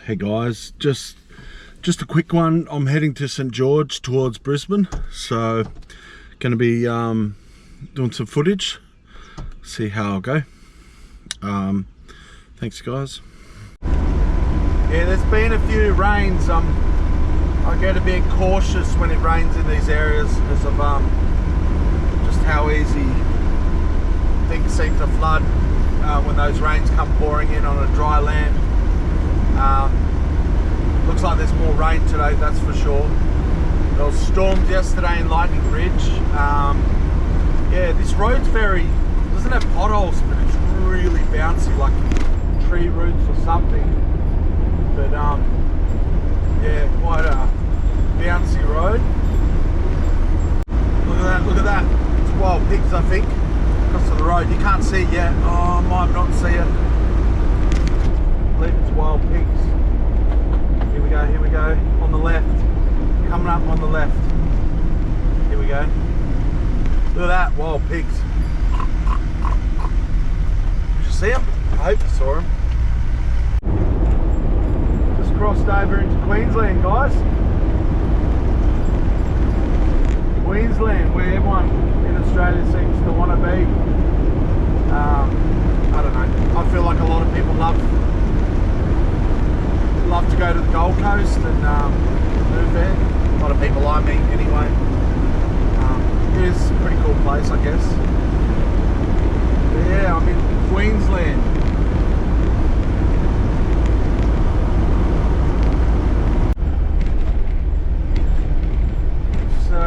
Hey guys, just a quick one. I'm heading to St George towards Brisbane, so going to be doing some footage, see how I'll go. Thanks guys. Yeah, there's been a few rains. I get a bit cautious when it rains in these areas because of just how easy things seem to flood when those rains come pouring in on a dry land. Looks like there's more rain today, that's for sure. There was storms yesterday in Lightning Ridge. Yeah, this road's doesn't have potholes, but it's really bouncy, like tree roots or something. But yeah, quite a bouncy road. Look at that. It's wild pigs, I think, across the road. You can't see it yet. Oh, I might not see it. I believe it's wild pigs. Here we go, on the left. Coming up on the left. Here we go. Look at that, wild pigs. Did you see them? I hope you saw them. Just crossed over into Queensland, guys. Queensland, where everyone in Australia seems to want to be. I don't know. I feel like a lot of people love to go to the Gold Coast and move there. A lot of people I meet anyway. It is a pretty cool place, I guess. But yeah, I'm in Queensland. So,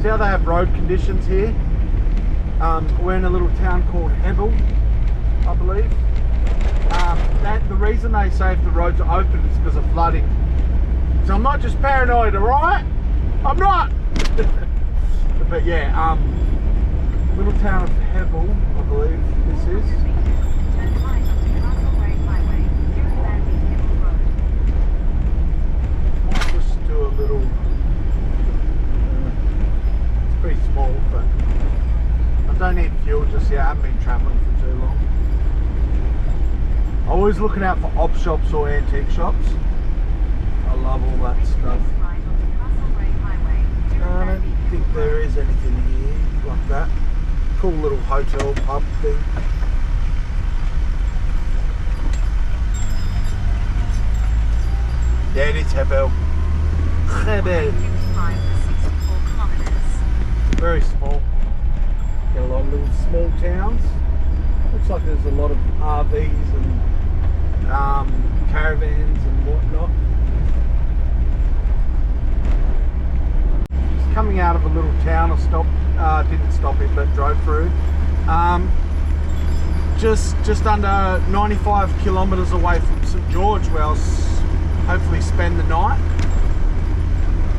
see how they have road conditions here? We're in a little town called Hebel, I believe. The reason they say if the roads are open is because of flooding. So I'm not just paranoid, alright? I'm not! But yeah, little town of Hebel, I believe this is. Might just do a little... it's pretty small, but I don't need fuel just yet. I haven't been travelling for too long. Always looking out for op shops or antique shops. I love all that stuff. I don't think there is anything here like that. Cool little hotel pub thing. Yeah, it is Hebel. Hebel. Very small. Get a lot of little small towns. Looks like there's a lot of RVs and caravans and whatnot. Just coming out of a little town, didn't stop it, but drove through. Just under 95 kilometres away from St George, where I'll hopefully spend the night.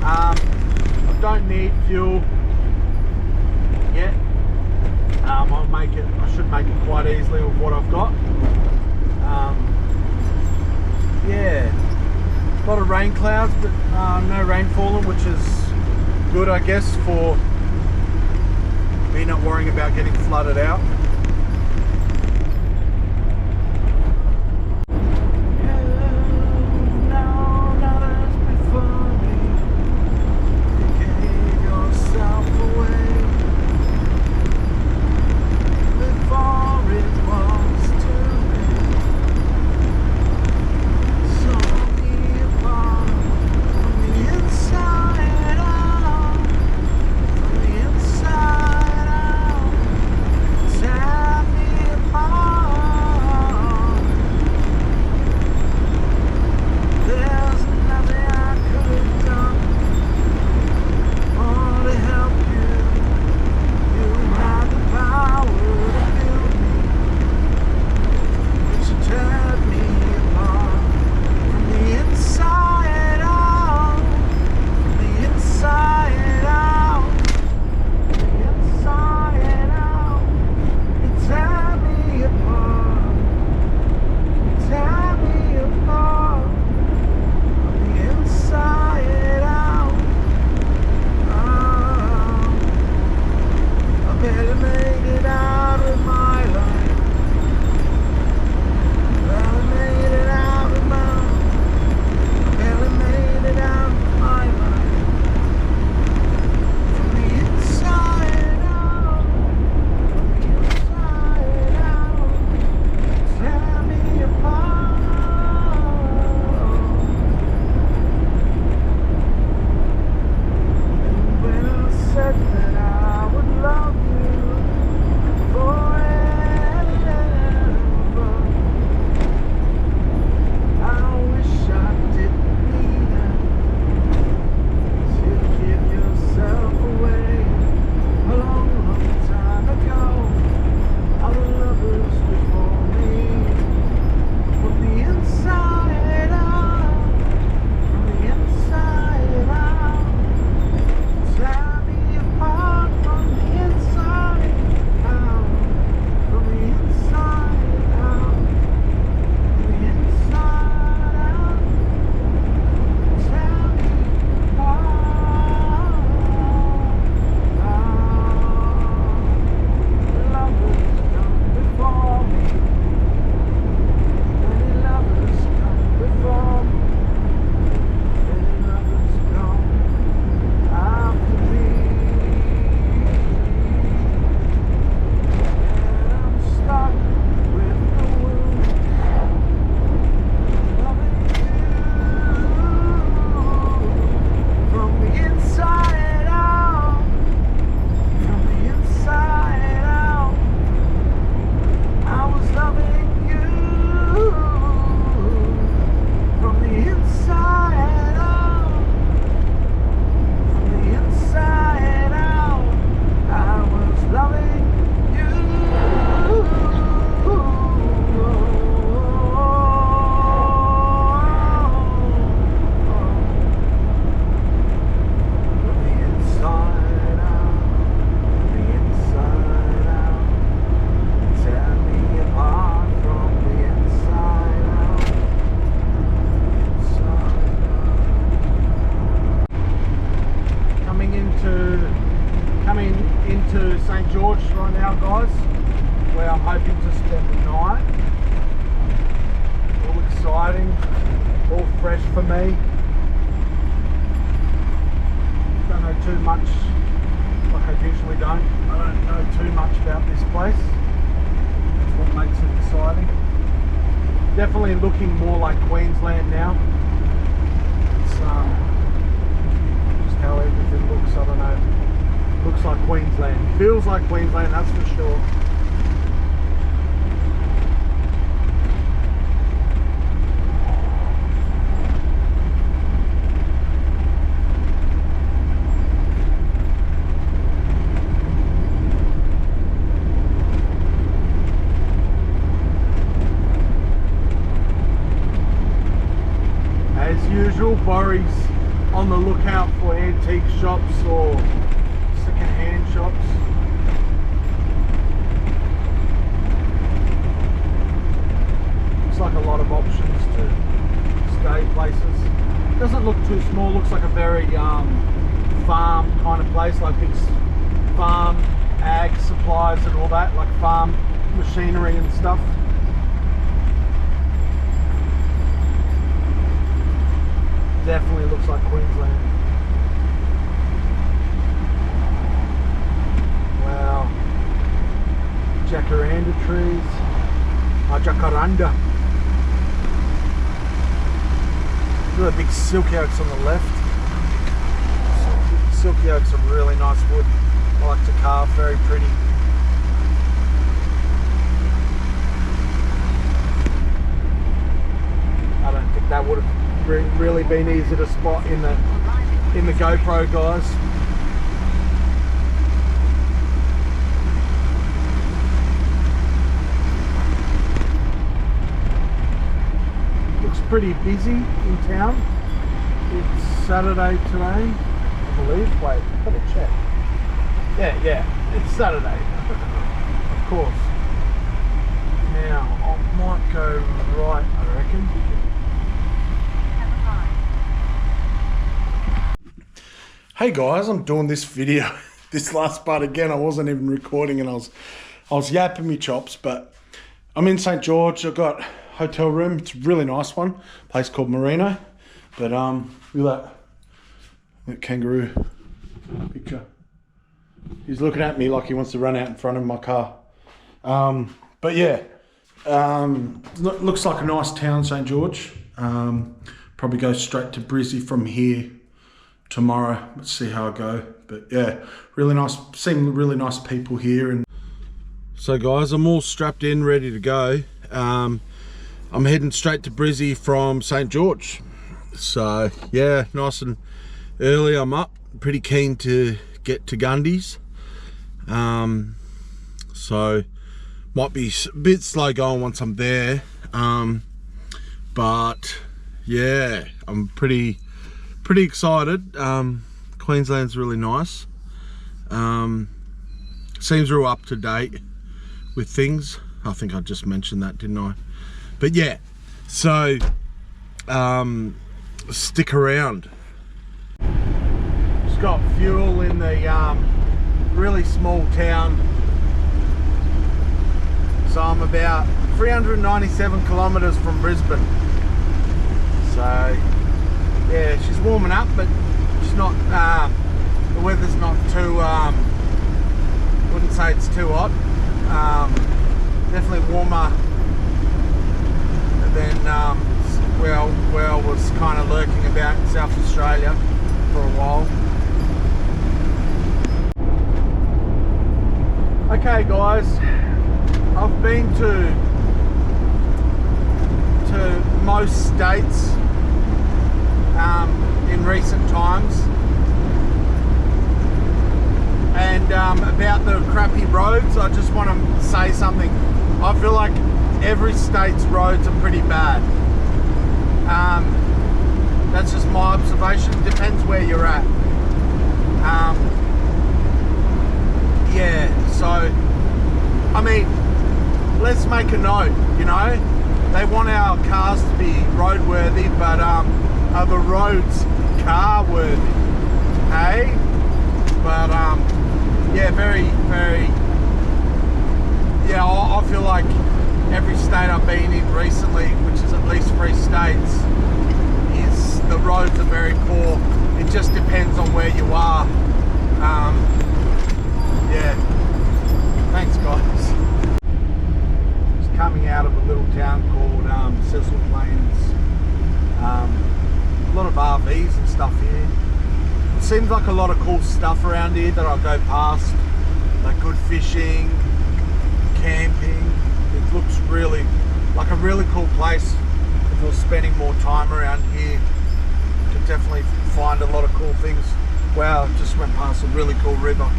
I don't need fuel yet. I should make it quite easily with what I've got. Yeah, a lot of rain clouds, but no rain falling, which is good, I guess, for me not worrying about getting flooded out. fresh for me. Don't know too much, like I usually don't. I don't know too much about this place. That's what makes it exciting. Definitely looking more like Queensland now. It's just how everything looks, I don't know. Looks like Queensland. Feels like Queensland, that's for sure. As usual, Borrie's on the lookout for antique shops or second-hand shops. Looks like a lot of options to stay places. Doesn't look too small, looks like a very farm kind of place, like big farm, ag supplies and all that, like farm machinery and stuff. Definitely looks like Queensland. Wow. Jacaranda trees. Jacaranda. Look at the big silky oaks on the left. Silky oaks are really nice wood. I like to carve, very pretty. I don't think that would have really been easy to spot in the GoPro, guys. Looks pretty busy in town. It's Saturday today, I believe. Wait, I've got to check. Yeah, it's Saturday. Of course. Now, I might go right, I reckon. Hey guys, I'm doing this video, this last part again. I wasn't even recording and I was yapping me chops, but I'm in St. George. I've got a hotel room. It's a really nice one. Place called Merino. But look at that kangaroo picture. He's looking at me like he wants to run out in front of my car. But yeah, looks like a nice town, St. George. Probably go straight to Brizzy from here tomorrow. Let's see how I go. But yeah, really nice, seeing really nice people here. And so guys, I'm all strapped in, ready to go. I'm heading straight to Brizzy from St. George. So yeah, nice and early I'm up. Pretty keen to get to Gundy's. So might be a bit slow going once I'm there. But yeah, I'm pretty excited. Queensland's really nice. Seems real up to date with things. I think I just mentioned that, didn't I? But yeah, so stick around. Just got fuel in the really small town. So I'm about 397 kilometers from Brisbane. So yeah, she's warming up, but she's not, the weather's not too, wouldn't say it's too hot. Definitely warmer than where I was kind of lurking about in South Australia for a while. Okay guys, I've been to most states in recent times, and about the crappy roads, I just want to say something. I feel like every state's roads are pretty bad. That's just my observation. Depends where you're at. Yeah, so I mean, let's make a note, you know, they want our cars to be roadworthy, but are the roads car worthy? Hey, but yeah, very yeah, I feel like every state I've been in recently, which is at least 3 states, is RVs and stuff here. It seems like a lot of cool stuff around here that I'll go past, like good fishing, camping. It looks really like a really cool place. If I was spending more time around here, you could definitely find a lot of cool things. Wow, I just went past a really cool river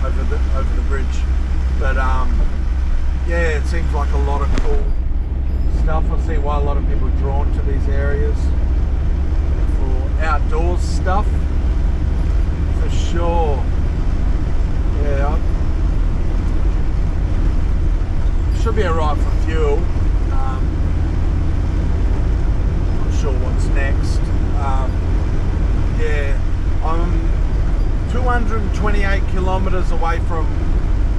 over the bridge. But yeah, it seems like a lot of cool stuff. I see why a lot of people are drawn to these areas for outdoors stuff, for sure. Yeah, should be alright for fuel. Not sure what's next. Yeah, I'm 228 kilometres away from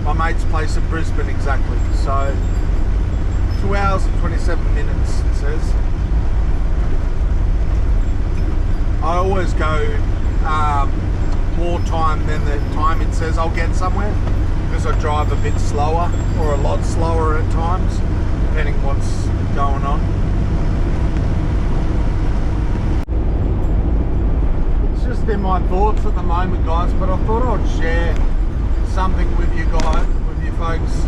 my mate's place in Brisbane exactly. So 2 hours and 27 minutes it says. I always go more time than the time it says I'll get somewhere, because I drive a bit slower, or a lot slower at times, depending what's going on. It's just in my thoughts at the moment, guys, but I thought I'd share something with you guys, with you folks.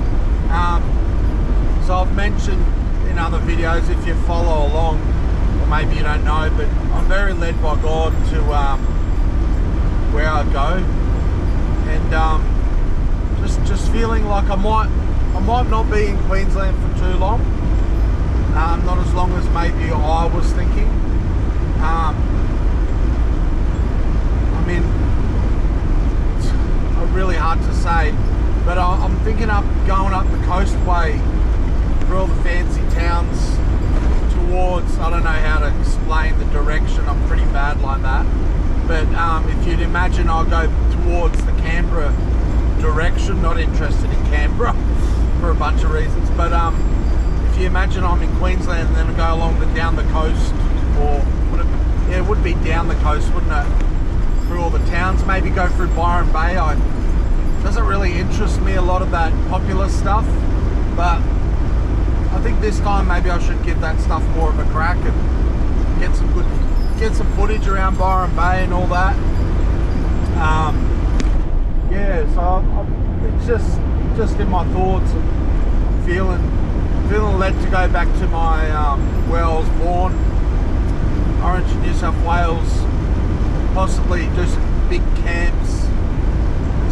So I've mentioned in other videos, if you follow along, or maybe you don't know, but I'm very led by God to where I go, and just feeling like I might not be in Queensland for too long, not as long as maybe I was thinking. I mean, it's really hard to say, but I'm thinking going up the coastway through all the fancy towns towards, I don't know how to explain the direction, I'm pretty bad like that, but if you'd imagine, I'll go towards the Canberra direction. Not interested in Canberra for a bunch of reasons, but if you imagine I'm in Queensland and then I go along down the coast, or it would be down the coast, wouldn't it, through all the towns, maybe go through Byron Bay. Doesn't really interest me a lot of that popular stuff, but I think this time maybe I should give that stuff more of a crack and get some footage around Byron Bay and all that. Yeah, so it's just in my thoughts, and feeling led to go back to my where I was born, Orange, New South Wales, possibly do some big camps,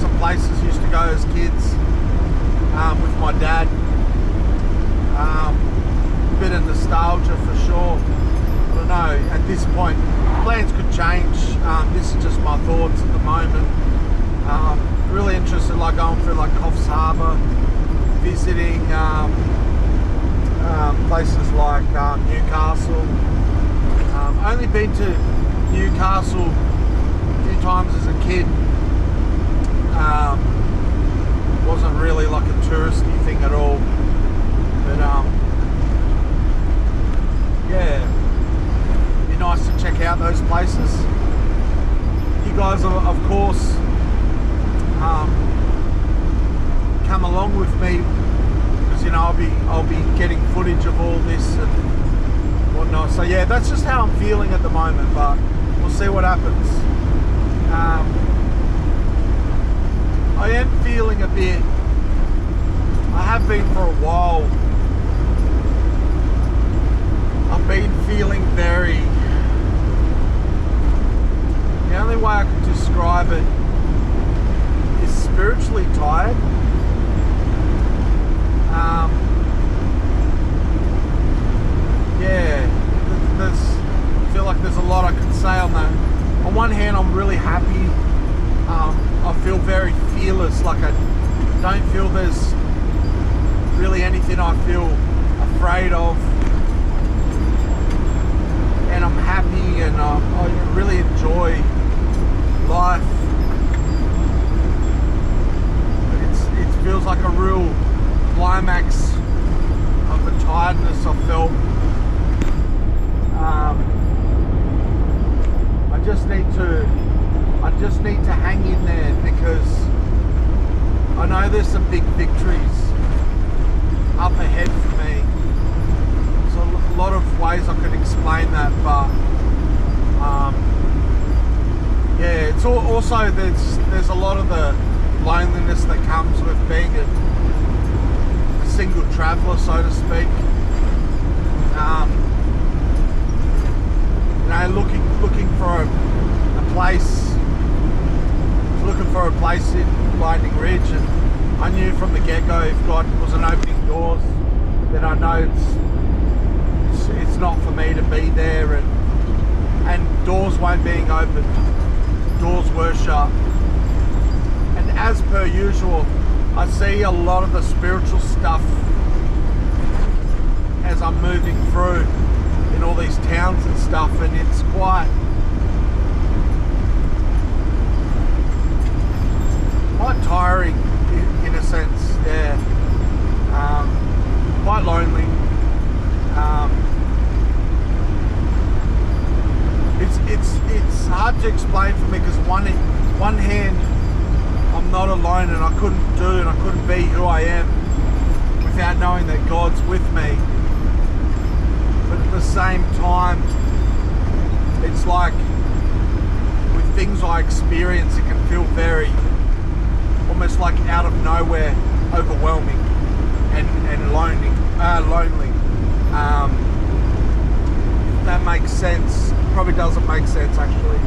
some places used to go as kids with my dad. A bit of nostalgia for sure. I don't know, at this point plans could change. This is just my thoughts at the moment. Really interested, like going through like Coffs Harbour, visiting places like Newcastle. Only been to Newcastle a few times as a kid. Wasn't really like a touristy thing at all, but yeah, it'd be nice to check out those places. You guys, of course, come along with me, because you know I'll be getting footage of all this and whatnot. So yeah, that's just how I'm feeling at the moment, but we'll see what happens. I am feeling a bit, I have been for a while, I've been feeling very, the only way I can describe it is spiritually tired. Yeah, I feel like there's a lot I can say on that. On one hand, I'm really happy. I feel very fearless, like I don't feel there's really anything I feel afraid of, and I'm happy, and I really enjoy life. It feels like a real climax of the tiredness I felt. I just need to hang in there, because I know there's some big victories up ahead for me. So a lot of ways I could explain that, but Um, yeah, it's also there's a lot of the loneliness that comes with being a single traveller, so to speak. You know, looking for a place, in Lightning Ridge, and I knew from the get-go if God wasn't opening doors, then I know it's not for me to be there, and doors weren't being opened, doors were shut. And as per usual, I see a lot of the spiritual stuff as I'm moving through in all these towns and stuff, and it's quite tiring in a sense, yeah. Quite lonely. It's hard to explain for me because one hand I'm not alone, and I couldn't be who I am without knowing that God's with me. But at the same time, it's like with things I experience, it can feel very almost like out of nowhere, overwhelming and lonely. That makes sense. Probably doesn't make sense actually,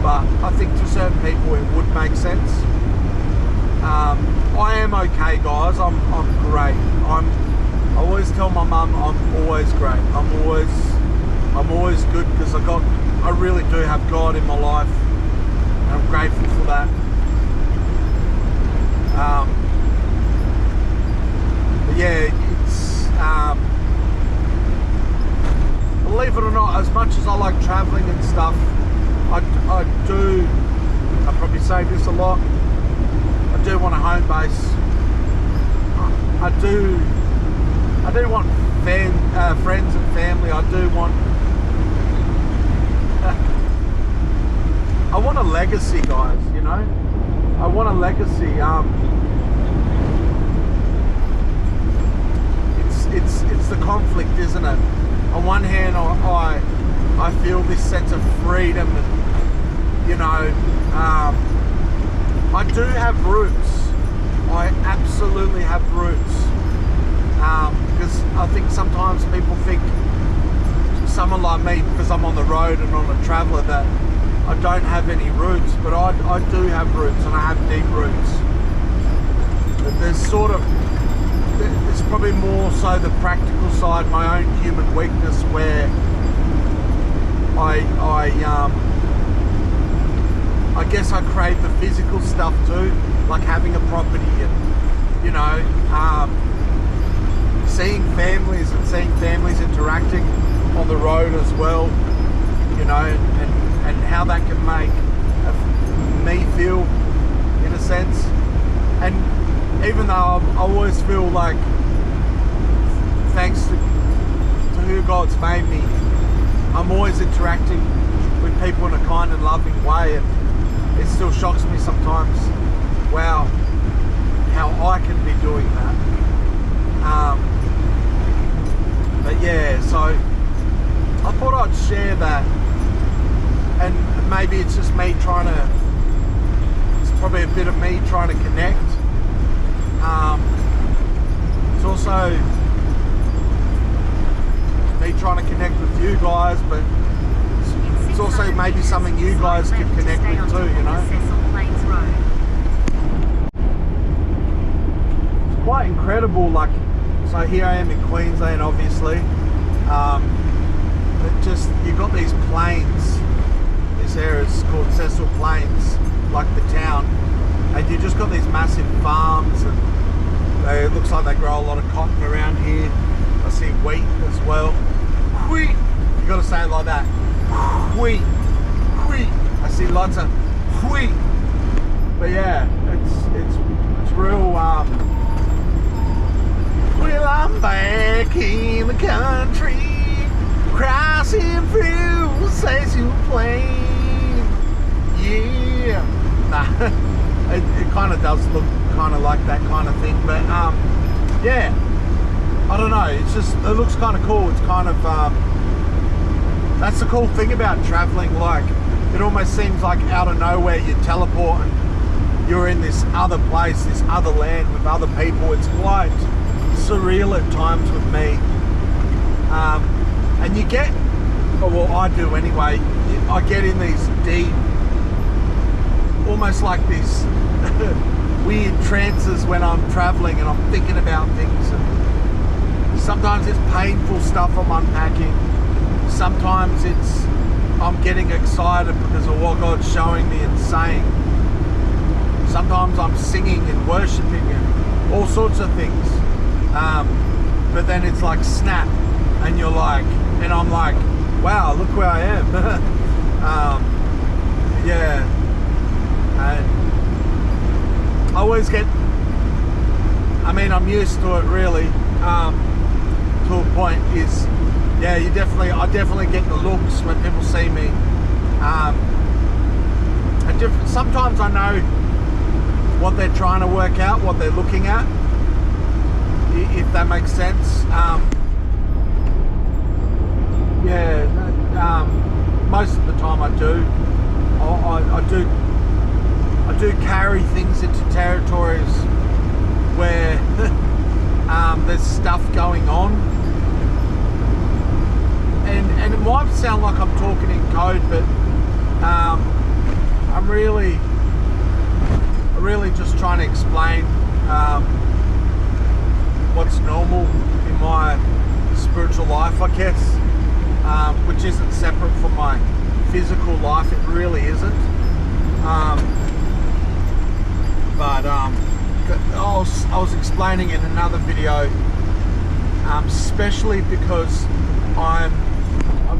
but I think to certain people it would make sense. I am okay, guys. I'm great. I always tell my mum I'm always great. I'm always good because I really do have God in my life, and I'm grateful for that. But yeah, it's believe it or not, as much as I like traveling and stuff, I probably say this a lot, I do want a home base. I do want friends and family. I do want I want a legacy, guys, you know. I want a legacy. It's the conflict, isn't it? On one hand, I feel this sense of freedom, and you know, I do have roots. I absolutely have roots. Because I think sometimes people think someone like me, because I'm on the road and on a traveller, that I don't have any roots, but I do have roots, and I have deep roots. But there's probably more so the practical side, my own human weakness, where I guess I crave the physical stuff too, like having a property and, you know, seeing families interacting on the road as well, you know, and how that can make me feel, in a sense. And even though I always feel like, thanks to who God's made me, I'm always interacting with people in a kind and loving way, and it still shocks me sometimes, wow, how I can be doing that. But yeah, so I thought I'd share that, and maybe it's just me it's probably a bit of me trying to connect. It's also me trying to connect with you guys, but it's also maybe something you guys can connect with too, you know. It's quite incredible, like, so here I am in Queensland, obviously. But just, you've got these plains, this area is called Cecil Plains, like the town, and you just got these massive farms, and it looks like they grow a lot of cotton around here. I see wheat as well. Wheat, you got to say it like that. Wheat, wheat. I see lots of wheat. But yeah, it's real. Well, I'm back in the country, crossing through Cecil Plain. Yeah. Nah, it kind of does look kind of like that kind of thing, but yeah, I don't know, it's just, it looks kind of cool. It's kind of that's the cool thing about traveling. Like, it almost seems like out of nowhere you teleport and you're in this other place, this other land with other people. It's quite surreal at times with me. And you get, well, I do anyway, I get in these deep, almost like these weird trances when I'm traveling and I'm thinking about things. And sometimes it's painful stuff I'm unpacking. Sometimes it's I'm getting excited because of what God's showing me and saying. Sometimes I'm singing and worshiping and all sorts of things. But then it's like snap, and you're like, and I'm like, wow, look where I am. Yeah, and I always get, I mean, I'm used to it really, to a point. Is, yeah, I definitely get the looks when people see me. And sometimes I know what they're trying to work out, what they're looking at, if that makes sense. Most of the time I do. I do carry things into territories where there's stuff going on, and it might sound like I'm talking in code, but I'm really just trying to explain what's normal in my spiritual life, I guess, which isn't separate from my physical life. It really isn't. But I was explaining in another video, especially because I'm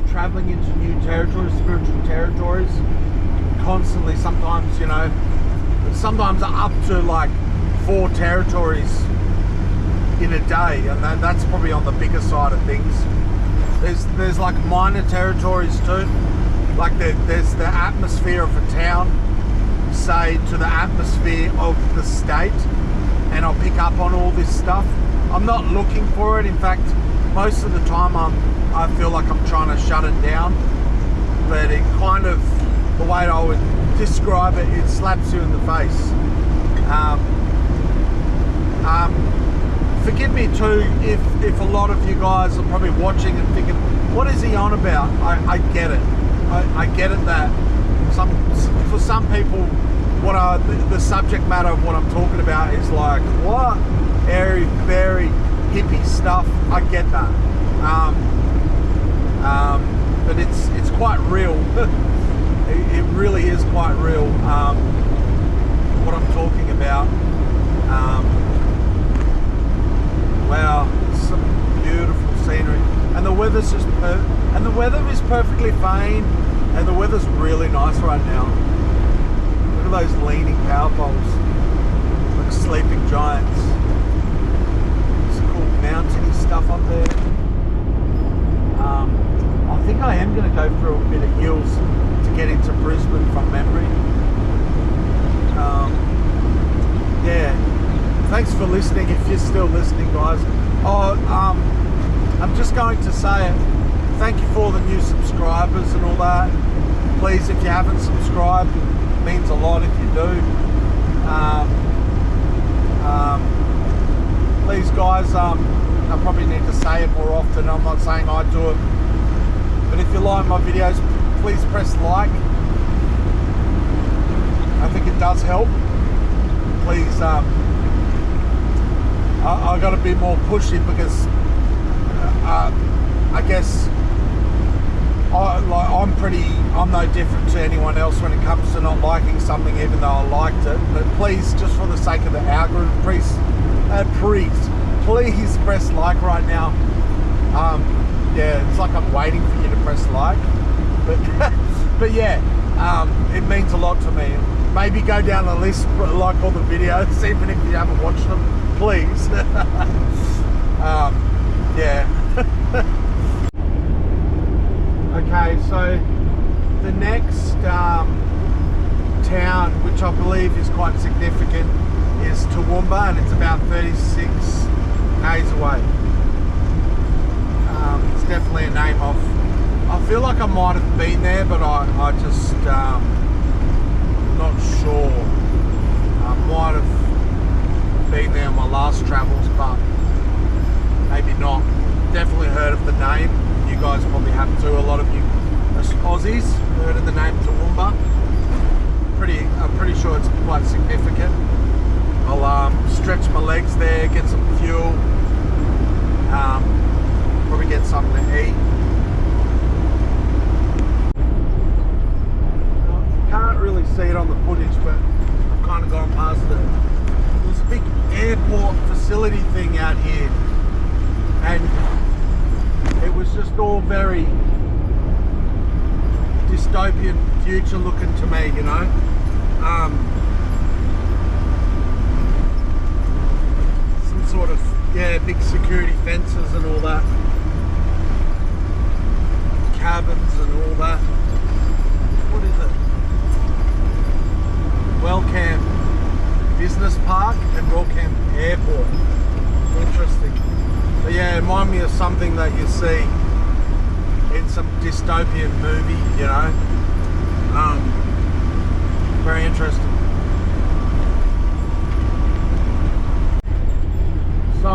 traveling into new territories, spiritual territories, constantly. Sometimes, sometimes up to like 4 territories in a day, and that's probably on the bigger side of things. There's like minor territories too, like there's the atmosphere of a town, say, to the atmosphere of the state, and I'll pick up on all this stuff. I'm not looking for it. In fact, most of the time I feel like I'm trying to shut it down, but it kind of, the way I would describe it, it slaps you in the face. Forgive me too if a lot of you guys are probably watching and thinking, what is he on about? I get it. I get it that for some people, the subject matter of what I'm talking about is like, what? Very, very hippie stuff. I get that. But it's quite real. It really is quite real, what I'm talking about. Wow, it's some beautiful scenery, and the weather's just and the weather is perfectly fine, and the weather's really nice right now. Look at those leaning power poles, like sleeping giants. Some cool mountainy stuff up there. I think I am going to go through a bit of hills to get into Brisbane from memory. Yeah. Thanks for listening, if you're still listening, guys. I'm just going to say thank you for all the new subscribers and all that. Please, if you haven't subscribed, it means a lot if you do. Please, guys, I probably need to say it more often. I'm not saying I do it, but if you like my videos, please press like. I think it does help. Please, I got to be more pushy because I guess I'm no different to anyone else when it comes to not liking something, even though I liked it. But please, just for the sake of the algorithm, please press like right now. Yeah, it's like I'm waiting for you to press like, but yeah, it means a lot to me. Maybe go down the list, like all the videos, even if you haven't watched them, please. Yeah. Okay, so the next town, which I believe is quite significant, is Toowoomba, and it's about 36 k's away. It's definitely a name I feel like I might have been there, but I just not sure. I might have been there on my last travels, but maybe not. Definitely heard of the name. You guys probably have too. A lot of you Aussies heard of the name Toowoomba. I'm pretty sure it's quite significant. I'll stretch my legs there, get some fuel, probably get something to eat. Can't really see it on the footage, but I've kind of gone past it. There's a big airport facility thing out here, and it was just all very dystopian future looking to me, you know. Some sort of, yeah, big security fences and all that, cabins and all that. What is it? Wellcamp Business Park and Wellcamp Airport. Interesting. But yeah, remind me of something that you see in some dystopian movie, you know. Very interesting. So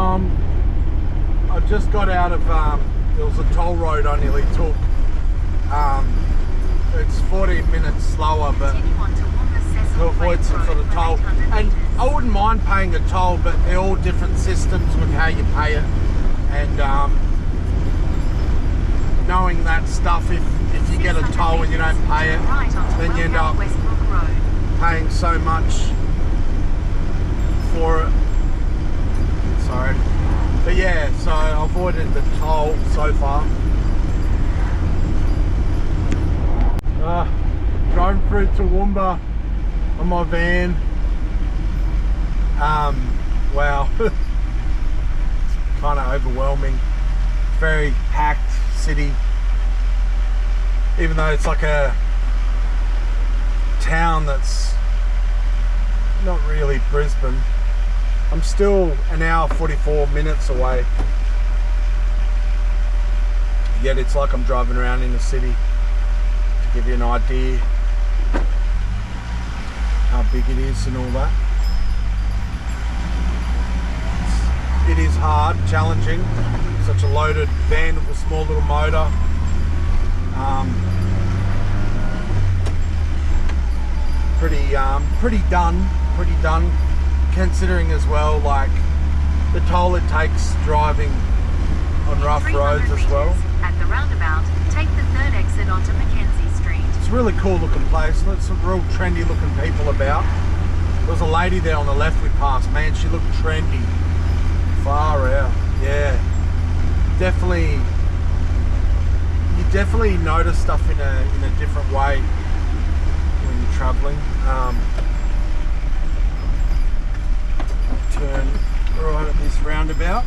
I just got out of there was a toll road I nearly took. It's 14 minutes slower, but to avoid some sort of toll. And I wouldn't mind paying a toll, but they're all different systems with how you pay it. And knowing that stuff, if you get a toll and you don't pay it, then you end up paying so much for it. Sorry. But yeah, so I avoided the toll so far. Driving through Toowoomba on my van. Wow. It's kind of overwhelming. Very packed city. Even though it's like a town that's not really Brisbane. I'm still an hour 44 minutes away. Yet it's like I'm driving around in the city. To give you an idea how big it is and all that. It is hard, challenging. Such a loaded van with a small little motor. Pretty done, considering as well, like the toll it takes driving on rough roads as well. At the roundabout, take the third exit onto Mackenzie Street. It's a really cool looking place. There's some real trendy looking people about. There was a lady there on the left we passed. Man, she looked trendy. Far out. Yeah. Definitely. You definitely notice stuff in a different way when you're traveling. Turn right at this roundabout.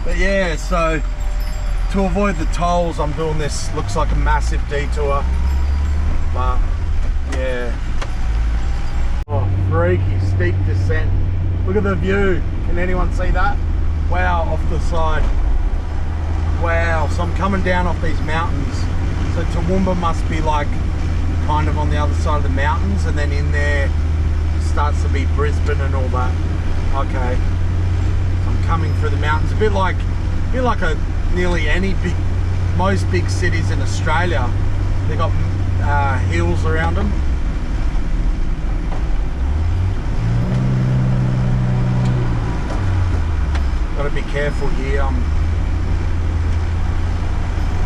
But yeah, so to avoid the tolls, I'm doing this. Looks like a massive detour, but yeah. Oh, freaky steep descent. Look at the view. Can anyone see that? Wow, off the side. Wow, so I'm coming down off these mountains. So Toowoomba must be like kind of on the other side of the mountains, and then in there starts to be Brisbane and all that. Okay, so I'm coming through the mountains. A bit like nearly any most big cities in Australia. They got hills around them. Got to be careful here. I'm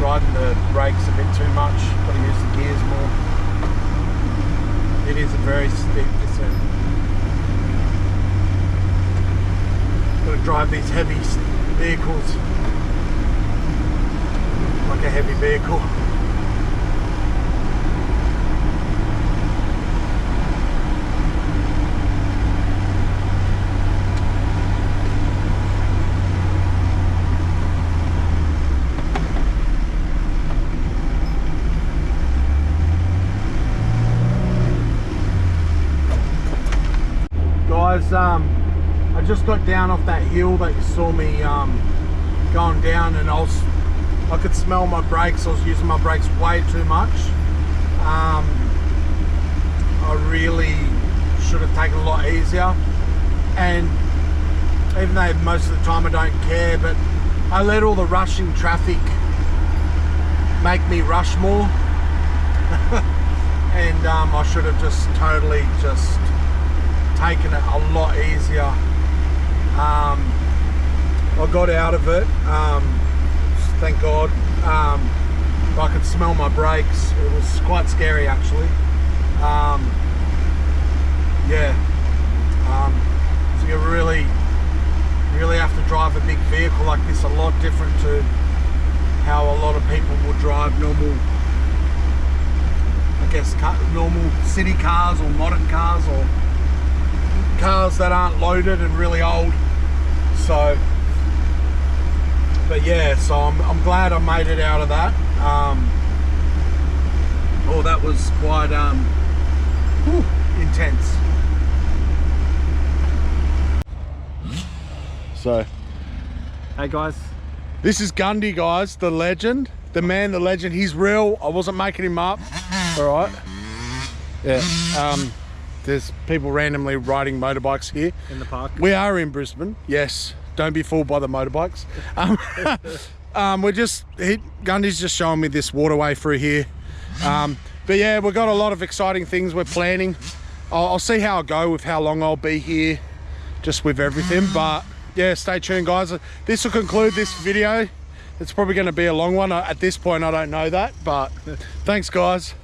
riding the brakes a bit too much. Got to use the gears more. It is a very steep descent. Got to drive these heavy vehicles like a heavy vehicle. Guys, I just got down off that hill that you saw me going down, and I I could smell my brakes. I was using my brakes way too much. I really should have taken a lot easier, and even though most of the time I don't care, but I let all the rushing traffic make me rush more. And I should have just totally just taken it a lot easier. I got out of it, thank God. I could smell my brakes. It was quite scary actually. Yeah, so you really have to drive a big vehicle like this, a lot different to how a lot of people will drive normal, I guess, normal city cars or modern cars or cars that aren't loaded and really old. So, but yeah, so I'm glad I made it out of that. Oh, that was quite intense. So, Hey guys. this is Gundy, guys, the legend, the man, the legend. He's real. I wasn't making him up. All right. Yeah. There's people randomly riding motorbikes here In the park. We are in Brisbane. Yes. Don't be fooled by the motorbikes. Gundy's just showing me this waterway through here. But yeah, we've got a lot of exciting things we're planning. I'll see how I go with how long I'll be here, just with everything. But yeah, stay tuned, guys. This will conclude this video. It's probably going to be a long one. At this point, I don't know that, but thanks, guys.